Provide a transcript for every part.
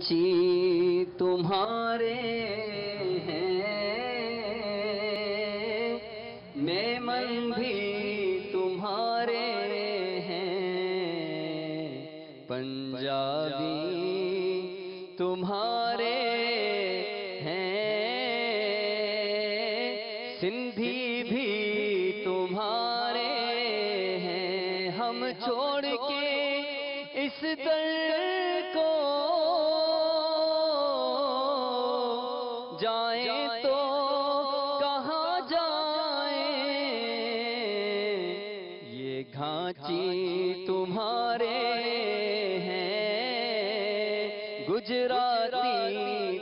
چی تمہارے ہیں، میمن بھی تمہارے ہیں، پنجابی تمہارے ہیں، سندھی بھی تمہارے ہیں۔ ہم چھوڑ کے اس در کو جائیں تو کہاں جائیں، یہ گھانچی تمہارے ہیں، گجراتی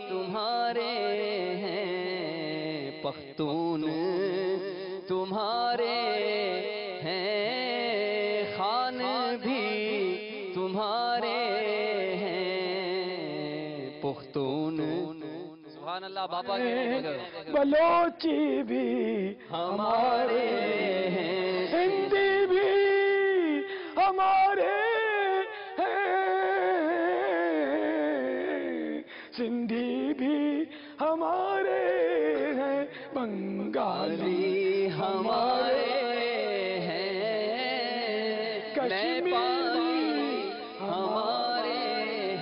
تمہارے ہیں، پختون تمہارے ہیں، خان بھی تمہارے ہیں، پختون سبحان اللہ بابا کے بلوچی بھی ہمارے ہیں، ہندی بھی ہمارے ہیں، سندھی بھی ہمارے ہیں، بنگالی ہمارے ہیں، نیپالی ہمارے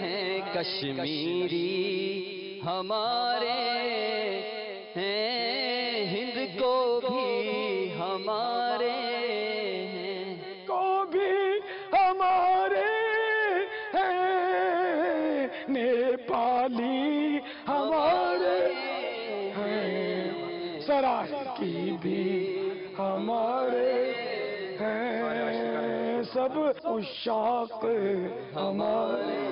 ہیں، کشمیری ہمارے ہیں، ہند کو بھی ہمارے ہیں، کو بھی ہمارے ہیں، نیپالی ہمارے ہیں، سرائکی بھی ہمارے ہیں، سب عشاق ہمارے